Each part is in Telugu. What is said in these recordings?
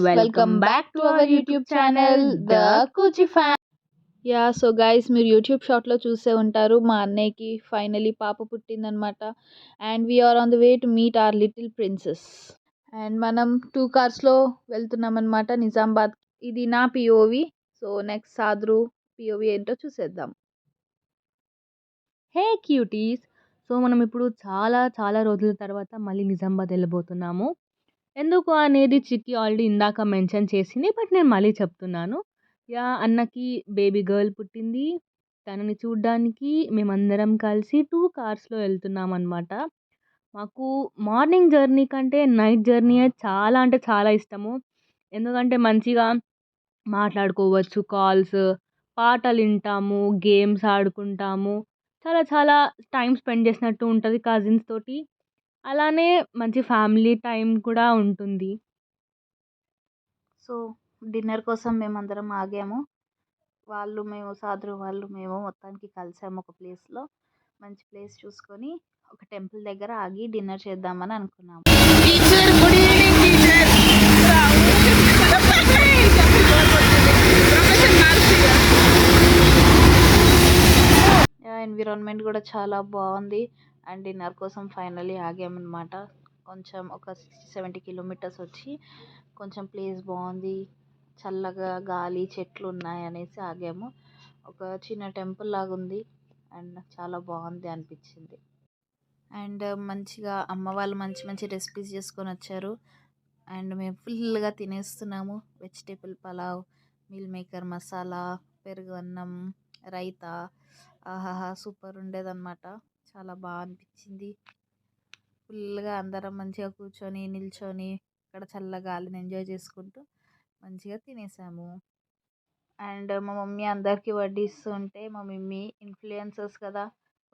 welcome back to our YouTube channel, The Kuchi Fan. So guys మీరు యూట్యూబ్ షార్ట్లో చూసే ఉంటారు మా అన్నయ్యకి ఫైనలీ పాప పుట్టిందనమాట. And we are on the way to meet our little princess. And మనం 2 కార్స్లో వెళ్తున్నాం అనమాట నిజామాబాద్. ఇది నా POV. So next Sadru POV ఏంటో చూసేద్దాం. హే క్యూటీస్! సో మనం ఇప్పుడు చాలా చాలా రోజుల తర్వాత మళ్ళీ నిజామాబాద్ వెళ్ళబోతున్నాము. ఎందుకు అనేది చిట్టి ఆల్రెడీ ఇందాక మెన్షన్ చేసింది. బట్ నేను మళ్ళీ చెప్తున్నాను. అన్నకి బేబీ గర్ల్ పుట్టింది. తనని చూడ్డానికి మేమందరం కలిసి 2 కార్స్లో వెళ్తున్నాం అనమాట. మాకు మార్నింగ్ జర్నీ కంటే నైట్ జర్నీయే చాలా అంటే చాలా ఇష్టము. ఎందుకంటే మంచిగా మాట్లాడుకోవచ్చు, కాల్స్, పాటలు వింటాము, గేమ్స్ ఆడుకుంటాము. చాలా చాలా టైం స్పెండ్ చేసినట్టు ఉంటుంది కజిన్స్ తోటి. అలానే మంచి ఫ్యామిలీ టైం కూడా ఉంటుంది. సో డిన్నర్ కోసం మేమందరం ఆగాము. మేము సాద్రు మేము మొత్తానికి కలిసాము ఒక ప్లేస్లో. మంచి ప్లేస్ చూసుకొని ఒక టెంపుల్ దగ్గర ఆగి డిన్నర్ చేద్దామని అనుకున్నాము. ఎన్విరాన్మెంట్ కూడా చాలా బాగుంది. అండ్ డిన్నర్ కోసం ఫైనలీ ఆగామన్నమాట. కొంచెం ఒక 60-70 కిలోమీటర్స్ వచ్చి కొంచెం ప్లేస్ బాగుంది, చల్లగా గాలి, చెట్లు ఉన్నాయి అనేసి ఆగాము. ఒక చిన్న టెంపుల్ లాగా ఉంది అండ్ చాలా బాగుంది అనిపించింది. అండ్ మంచిగా అమ్మ వాళ్ళు మంచి మంచి రెసిపీస్ చేసుకొని వచ్చారు. అండ్ మేము ఫుల్గా తినేస్తున్నాము. Vegetable pulao, Meal Maker masala, పెరుగు అన్నం, రైతా. ఆహాహా సూపర్ ఉండేదన్నమాట. చాలా బాగా అనిపించింది. ఫుల్గా అందరం మంచిగా కూర్చొని నిల్చొని ఇక్కడ చల్ల గాలిని ఎంజాయ్ చేసుకుంటూ మంచిగా తినేసాము. అండ్ మా మమ్మీ అందరికీ వడ్డిస్తుంటే మా మమ్మీ ఇన్ఫ్లుయెన్సర్స్ కదా,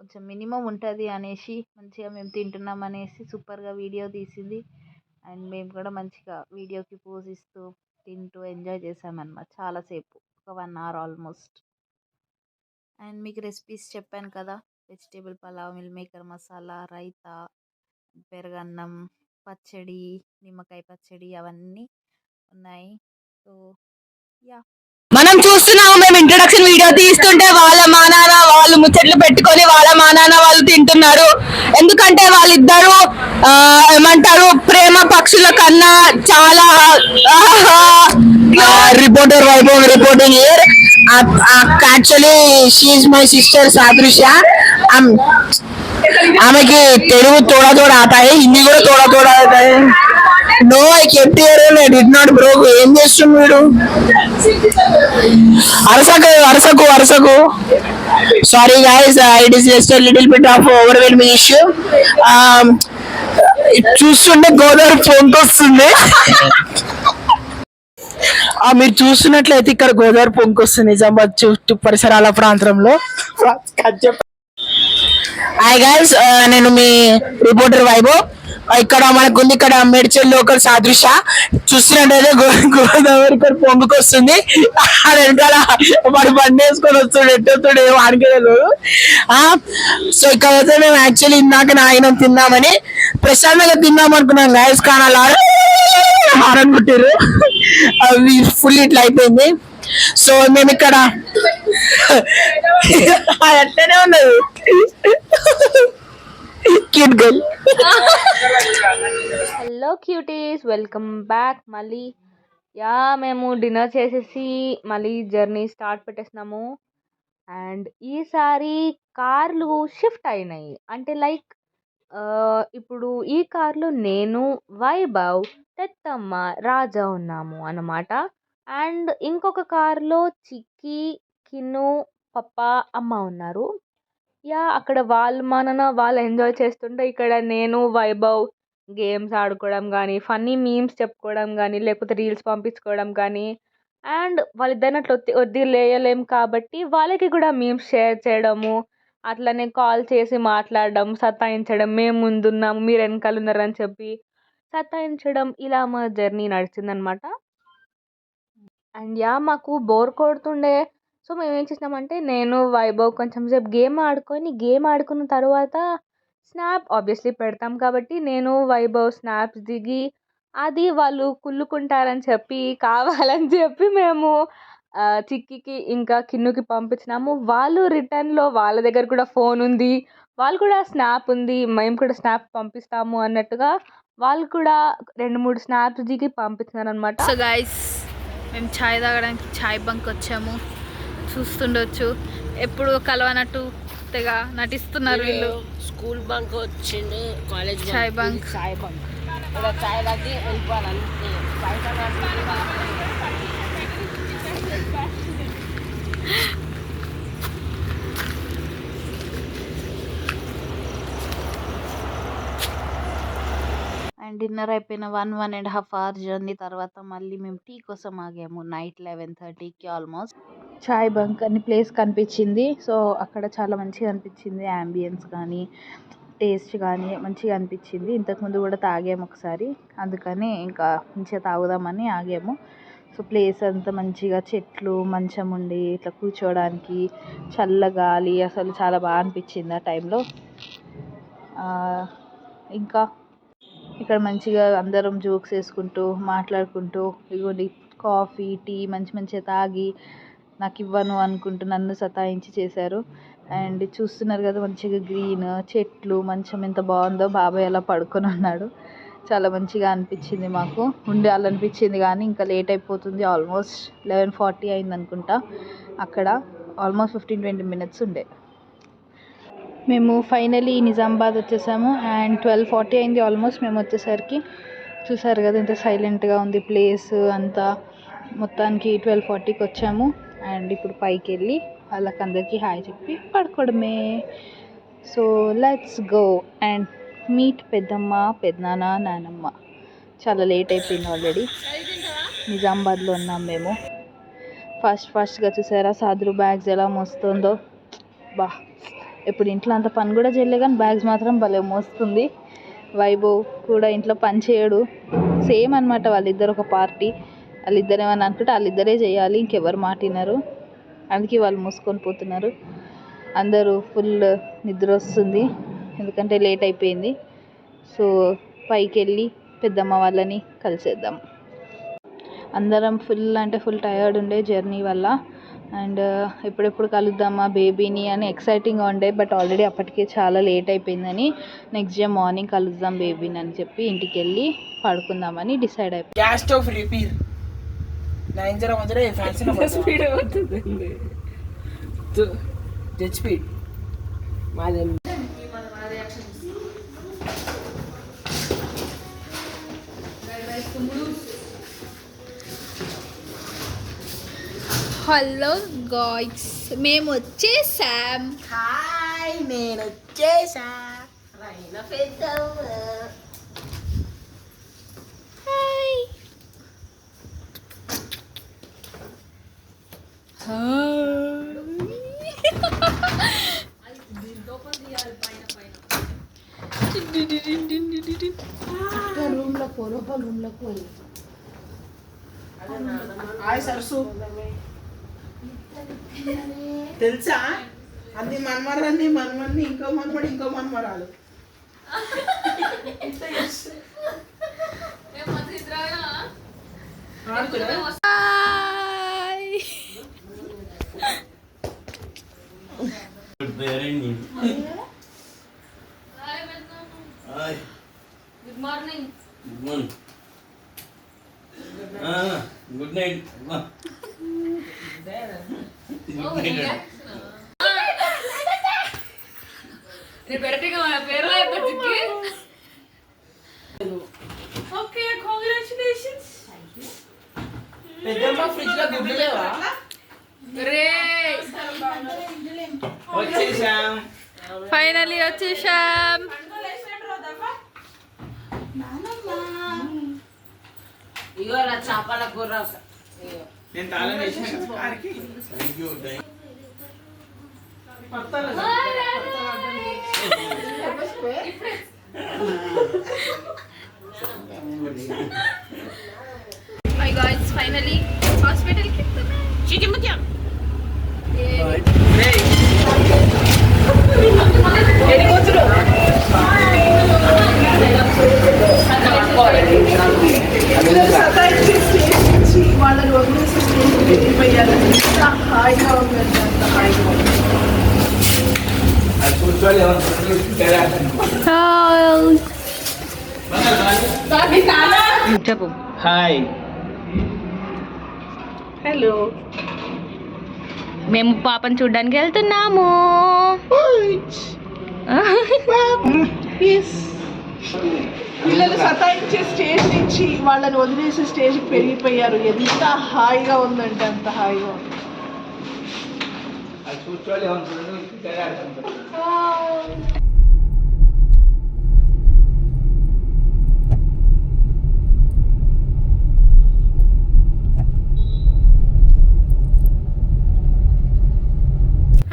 కొంచెం మినిమం ఉంటుంది అనేసి మంచిగా మేము తింటున్నాం అనేసి సూపర్గా వీడియో తీసింది. అండ్ మేము కూడా మంచిగా వీడియోకి పోజ్ ఇస్తూ తింటూ ఎంజాయ్ చేసామన్నమాట చాలాసేపు, ఒక 1 hour ఆల్మోస్ట్. అండ్ మీకు రెసిపీస్ చెప్పాను కదా, vegetable pulao, Meal Maker masala, raita, పెరుగన్నం, పచ్చడి, నిమ్మకాయ పచ్చడి అవన్నీ ఉన్నాయి. సో మనం చూస్తున్నాము. మేము ఇంట్రొడక్షన్ వీడియో తీస్తుంటే వాళ్ళ మా నాన్న వాళ్ళు ముచ్చట్లు పెట్టుకొని వాళ్ళ మా నాన్న వాళ్ళు తింటున్నారు. ఎందుకంటే వాళ్ళిద్దరు ఏమంటారు, ప్రేమ పక్షుల కన్నా చాలా. Reporter Vaibhav reporting here. Actually she is my sister Sadrushya. ఆమెకి తెలుగు తోడా తోడా ఆతాయి, హిందీ కూడా తోడా తోడా ఆతాయి. No I kept here and I did not bro. ఏం చేస్తున్నాడు వీడు? అరసకు అరసకు. Sorry guys, it is just a little bit of overwhelming issue. చూస్తుంటే గోదావరి పొంకొస్తుంది. మీరు చూస్తున్నట్లయితే ఇక్కడ గోదావరి పొంకొస్తుంది నిజామాబాద్ చుట్టూ పరిసరాల ప్రాంతంలో. హాయ్ గైస్, నేను మీ రిపోర్టర్ వైభవ్. ఇక్కడ మనకుంది, ఇక్కడ మేడ్చల్లో ఒక సాదృశ్య చూస్తున్నట్టయితే గోదావరి పొంగుకు వస్తుంది. వెనకాల వాడు బండి వేసుకొని వస్తుండే, ఎట్టొస్తాడు ఏమో ఆడికేలేదు. సో ఇక్కడ అయితే మేము యాక్చువల్లీ ఇందాక నాయనం తిన్నామని ప్రశాంతంగా తిన్నాం అనుకున్నాం గైస్, కానీ అలా హారన్ కుట్టారు. అవి ఫుల్ ఇట్లా అయిపోయింది. సో మేము ఇక్కడ అట్లనే ఉన్నది. Cute girl. Hello cuties, welcome back మళ్ళీ. మేము డిన్నర్ చేసేసి మళ్ళీ జర్నీ స్టార్ట్ పెట్టేసినాము. అండ్ ఈసారి కార్లు షిఫ్ట్ అయినాయి. అంటే లైక్ ఇప్పుడు ఈ కార్లో నేను, వైభవ్, తెత్తమ్మ, రాజా ఉన్నాము అన్నమాట. అండ్ ఇంకొక కార్లో చిక్కి, కిన్ను, పప్ప, అమ్మ ఉన్నారు. అక్కడ వాళ్ళు మా నాన్న వాళ్ళు ఎంజాయ్ చేస్తుంటే ఇక్కడ నేను, వైభవ్ గేమ్స్ ఆడుకోవడం కానీ, ఫన్నీ మీమ్స్ చెప్పుకోవడం కానీ, లేకపోతే రీల్స్ పంపించుకోవడం కానీ. అండ్ వాళ్ళిద్దరిని అట్లా వదిలేయలేం కాబట్టి వాళ్ళకి కూడా మీమ్స్ షేర్ చేయడము, అట్లనే కాల్ చేసి మాట్లాడడం, సతాయించడం, మేము ముందున్నాము మీరు వెనకాల ఉన్నారని చెప్పి సతాయించడం, ఇలా మా జర్నీ నడిచిందనమాట. అండ్ మాకు బోర్ కొడుతుండే. సో మేము ఏం చేసినామంటే నేను, వైభవ్ కొంచెం సేపు గేమ్ ఆడుకున్న తర్వాత స్నాప్ ఆబ్వియస్లీ పెడతాం కాబట్టి నేను, వైభవ్ స్నాప్స్ దిగి అది వాళ్ళు కుళ్ళుకుంటారని చెప్పి కావాలని చెప్పి మేము చిక్కికి ఇంకా కిన్నుకి పంపించినాము. వాళ్ళు రిటర్న్‌లో వాళ్ళ దగ్గర కూడా ఫోన్ ఉంది. వాళ్ళు కూడా స్నాప్ ఉంది. మేము కూడా స్నాప్ పంపిస్తాము అన్నట్టుగా వాళ్ళు కూడా 2, 3 స్నాప్స్ దిగి పంపించినారనమాట. సో గైస్ మేము ఛాయ్ తాగడానికి ఛాయ్ బంక్ వచ్చాము. చూస్తుండొచ్చు ఎప్పుడు కలవనట్టు తెగ నటిస్తున్నారు వీళ్ళు. స్కూల్ బంక్ వచ్చింది, కాలేజ్ ఛాయ్ బంక్. ఛాయ్ బంక్ ఇలా ఛాయ్ తాగి వెళ్ళిపోవాలి. అండ్ డిన్నర్ అయిపోయిన 1.5 అవర్ జర్నీ తర్వాత మళ్ళీ మేము టీ కోసం ఆగాము. నైట్ 11:30కి ఆల్మోస్ట్. ఛాయ్ బంక్ అని ప్లేస్ కనిపించింది. సో అక్కడ చాలా మంచిగా అనిపించింది. యాంబియన్స్ కానీ టేస్ట్ కానీ మంచిగా అనిపించింది. ఇంతకుముందు కూడా తాగాము ఒకసారి, అందుకని ఇంకా మంచిగా తాగుదామని ఆగాము. సో ప్లేస్ అంతా మంచిగా చెట్లు మంచం ఉండి ఇట్లా కూర్చోవడానికి చల్ల గాలి అసలు చాలా బాగా అనిపించింది ఆ టైంలో. ఇంకా ఇక్కడ మంచిగా అందరం జోక్స్ వేసుకుంటూ మాట్లాడుకుంటూ ఇగోండి కాఫీ టీ మంచిగా తాగి నాకు ఇవ్వను అనుకుంటూ నన్ను సతాయించి చేశారు. అండ్ చూస్తున్నారు కదా మంచిగా గ్రీన్ చెట్లు మంచం ఎంత బాగుందో. బాబాయ్ అలా పడుకొని ఉన్నాడు. చాలా మంచిగా అనిపించింది. మాకు ఉండాలనిపించింది కానీ ఇంకా లేట్ అయిపోతుంది. ఆల్మోస్ట్ 11:40 అయింది అనుకుంటా. అక్కడ ఆల్మోస్ట్ 15-20 మినిట్స్ ఉండే. మేము ఫైనలీ నిజామాబాద్ వచ్చేసాము. అండ్ 12:40 అయింది ఆల్మోస్ట్ మేము వచ్చేసరికి. చూసారు కదా ఎంత సైలెంట్గా ఉంది ప్లేస్ అంతా. మొత్తానికి 12:40కి వచ్చాము. అండ్ ఇప్పుడు పైకి వెళ్ళి వాళ్ళకి అందరికీ హాయ్ చెప్పి పడుకోవడమే. So let's go and meet పెద్దమ్మ పెద్దనాన్న నానమ్మ. చాలా లేట్ అయిపోయింది ఆల్రెడీ. నిజామాబాద్లో ఉన్నాం మేము. ఫస్ట్గా చూసారా సాదురు బ్యాగ్స్ ఎలా మోస్తుందో. బా ఇప్పుడు ఇంట్లో అంత పని కూడా చేయలే కానీ బ్యాగ్స్ మాత్రం భలే మోస్తుంది. వైభవ్ కూడా ఇంట్లో పని చేయడు. సేమ్ అనమాట వాళ్ళిద్దరు ఒక పార్టీ. వాళ్ళిద్దరు ఏమని అనుకుంటే వాళ్ళిద్దరే చేయాలి, ఇంకెవరు మాట వినరు. అందుకే వాళ్ళు మూసుకొని పోతున్నారు. అందరూ ఫుల్ నిద్ర వస్తుంది ఎందుకంటే లేట్ అయిపోయింది. సో పైకి వెళ్ళి పెద్దమ్మ వాళ్ళని కలిసేద్దాం. అందరం ఫుల్ టయర్డ్ ఉండే జర్నీ వల్ల. అండ్ ఎప్పుడెప్పుడు కలుద్దామా బేబీని అని ఎక్సైటింగ్గా ఉండే. బట్ ఆల్రెడీ అప్పటికే చాలా లేట్ అయిపోయిందని నెక్స్ట్ డే మార్నింగ్ కలుద్దాం బేబీని అని చెప్పి ఇంటికి వెళ్ళి పడుకుందామని డిసైడ్ అయిపోయింది. Gas stove repair 90 fancy speed అవుతుంది. జెట్ స్పీడ్ మాదే. హలో గాయ్స్ మేము వచ్చేసాం. హాయ్ నేను వచ్చేసా. రైనా పెద్దమ్మ. Hi hi Sarasu. తెలుసా అన్ని మన్మరాన్ని ఇంకో మన్మరాలు. Good morning. Good night. రేపు ఎరటిగా మన పేరు అయిపోతుంది. Okay congratulations. పెద్దమ్మ ఫ్రిడ్జ్ లో గుడ్లు లేవా? రే వచ్చేసాం. ఫైనలీ వచ్చేసాం. ఇగో నా చేపల కూర. నేను తాళం వేసాను కార్కి. మై గాయ్స్ ఫైనలీ హాస్పిటల్కి చికెన్ ఇవాళ ఎంత హాయిగా ఉందంటే అంత హాయిగా ఉంది. అది కూర్చోవాలి చెప్పు. హాయ్. హలో, మేము పాపని చూడ్డానికి వెళ్తున్నాము. పిల్లలు సతాయించే స్టేజ్ నుంచి వాళ్ళని వదిలేసే స్టేజ్కి పెరిగిపోయారు. ఎంత హాయిగా ఉందంటే అంత హాయిగా ఉంది. అది కూర్చోవాలి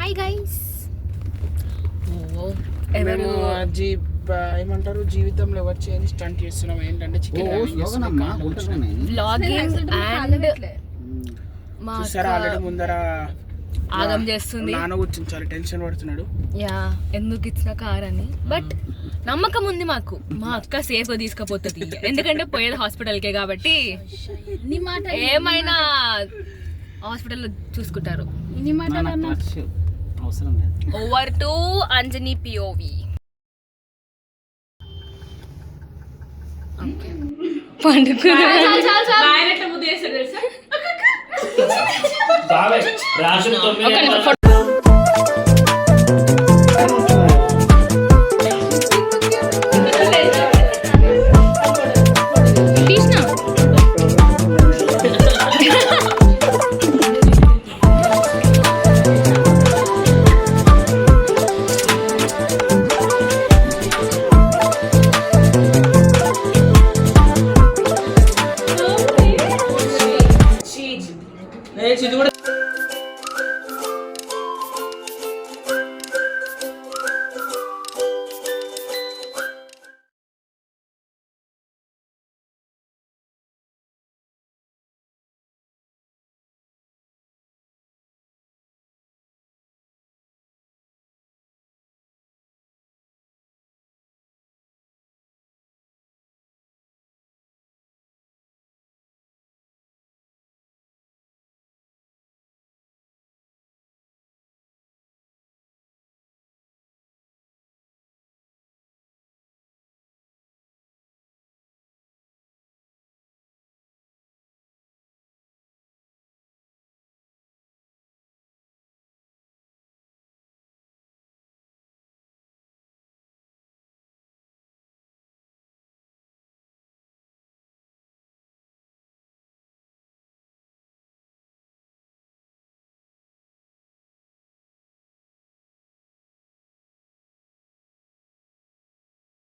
హాయ్ గైస్. మేము ఏమంటారు జీవితంలో ఎవరు చేయని స్టంట్ చేస్తున్నాం. ఏంటంటే చికెన్ వ్లాగింగ్ అండ్ మా చూసారా ఆల్రెడీ ముందర ఆగం చేస్తుంది. నాన్న కూర్చొని చాలా టెన్షన్ పడుతున్నాడు. యా, ఎందుకు ఇచ్చిన కార్ అని. బట్ నమ్మకం ఉంది మాకు, మా అక్క సేఫ్ గా తీసుకుపోతుంది. ఎందుకంటే పోయేది హాస్పిటల్కే కాబట్టి ఏమైనా హాస్పిటల్లో చూసుకుంటారు. Over to Anjani POV. రాసిన